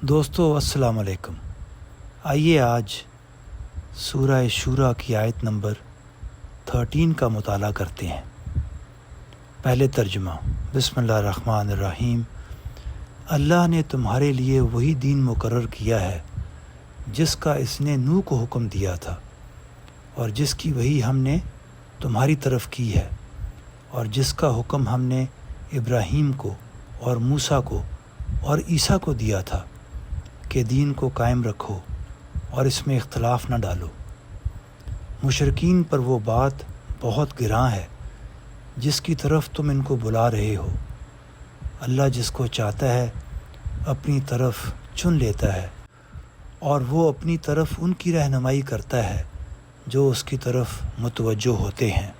دوستو السلام علیکم۔ آئیے آج سورہ شورا کی آیت نمبر 13 کا مطالعہ کرتے ہیں۔ پہلے ترجمہ۔ بسم اللہ الرحمن الرحیم۔ اللہ نے تمہارے لیے وہی دین مقرر کیا ہے جس کا اس نے نوح کو حکم دیا تھا، اور جس کی وحی ہم نے تمہاری طرف کی ہے، اور جس کا حکم ہم نے ابراہیم کو اور موسیٰ کو اور عیسیٰ کو دیا تھا کہ دین کو قائم رکھو اور اس میں اختلاف نہ ڈالو۔ مشرکین پر وہ بات بہت گراں ہے جس کی طرف تم ان کو بلا رہے ہو۔ اللہ جس کو چاہتا ہے اپنی طرف چن لیتا ہے، اور وہ اپنی طرف ان کی رہنمائی کرتا ہے جو اس کی طرف متوجہ ہوتے ہیں۔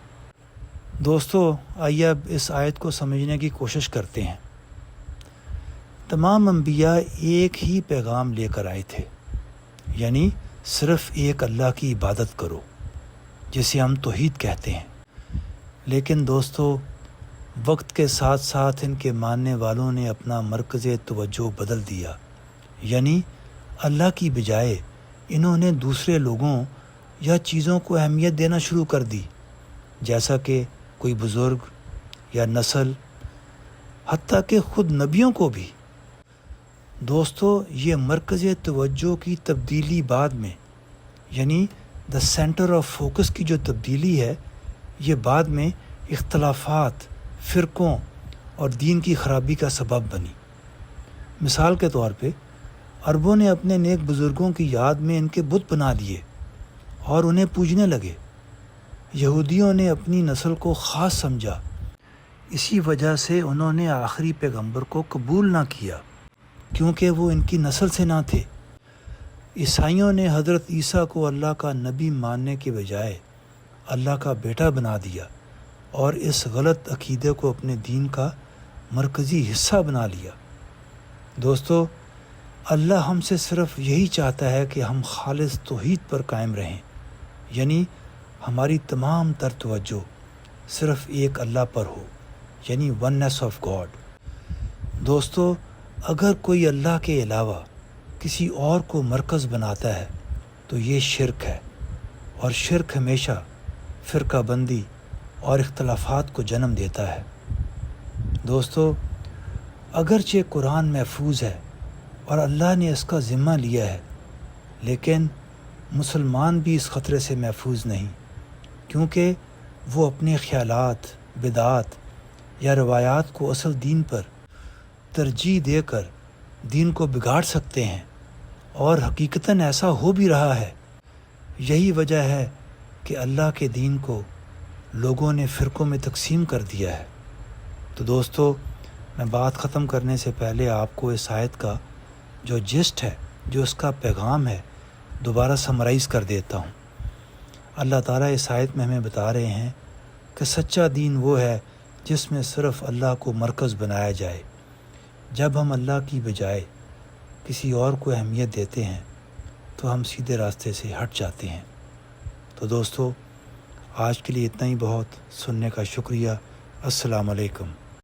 دوستو، آئیے اب اس آیت کو سمجھنے کی کوشش کرتے ہیں۔ تمام انبیاء ایک ہی پیغام لے کر آئے تھے، یعنی صرف ایک اللہ کی عبادت کرو، جسے ہم توحید کہتے ہیں۔ لیکن دوستو، وقت کے ساتھ ساتھ ان کے ماننے والوں نے اپنا مرکز توجہ بدل دیا، یعنی اللہ کی بجائے انہوں نے دوسرے لوگوں یا چیزوں کو اہمیت دینا شروع کر دی، جیسا کہ کوئی بزرگ یا نسل، حتیٰ کہ خود نبیوں کو بھی۔ دوستو، یہ مرکز توجہ کی تبدیلی بعد میں، یعنی دا سینٹر آف فوکس کی جو تبدیلی ہے، یہ بعد میں اختلافات، فرقوں اور دین کی خرابی کا سبب بنی۔ مثال کے طور پہ عربوں نے اپنے نیک بزرگوں کی یاد میں ان کے بت بنا لیے اور انہیں پوجنے لگے۔ یہودیوں نے اپنی نسل کو خاص سمجھا، اسی وجہ سے انہوں نے آخری پیغمبر کو قبول نہ کیا کیونکہ وہ ان کی نسل سے نہ تھے۔ عیسائیوں نے حضرت عیسیٰ کو اللہ کا نبی ماننے کے بجائے اللہ کا بیٹا بنا دیا اور اس غلط عقیدے کو اپنے دین کا مرکزی حصہ بنا لیا۔ دوستو، اللہ ہم سے صرف یہی چاہتا ہے کہ ہم خالص توحید پر قائم رہیں، یعنی ہماری تمام تر توجہ صرف ایک اللہ پر ہو، یعنی وننس آف گاڈ۔ دوستو، اگر کوئی اللہ کے علاوہ کسی اور کو مرکز بناتا ہے تو یہ شرک ہے، اور شرک ہمیشہ فرقہ بندی اور اختلافات کو جنم دیتا ہے۔ دوستو، اگرچہ قرآن محفوظ ہے اور اللہ نے اس کا ذمہ لیا ہے، لیکن مسلمان بھی اس خطرے سے محفوظ نہیں، کیونکہ وہ اپنے خیالات، بدعات یا روایات کو اصل دین پر ترجیح دے کر دین کو بگاڑ سکتے ہیں، اور حقیقتاً ایسا ہو بھی رہا ہے۔ یہی وجہ ہے کہ اللہ کے دین کو لوگوں نے فرقوں میں تقسیم کر دیا ہے۔ تو دوستو، میں بات ختم کرنے سے پہلے آپ کو اس آیت کا جو جسٹ ہے، جو اس کا پیغام ہے، دوبارہ سمرائز کر دیتا ہوں۔ اللہ تعالیٰ اس آیت میں ہمیں بتا رہے ہیں کہ سچا دین وہ ہے جس میں صرف اللہ کو مرکز بنایا جائے۔ جب ہم اللہ کی بجائے کسی اور کو اہمیت دیتے ہیں تو ہم سیدھے راستے سے ہٹ جاتے ہیں۔ تو دوستو، آج کے لیے اتنا ہی بہت۔ سننے کا شکریہ۔ السلام علیکم۔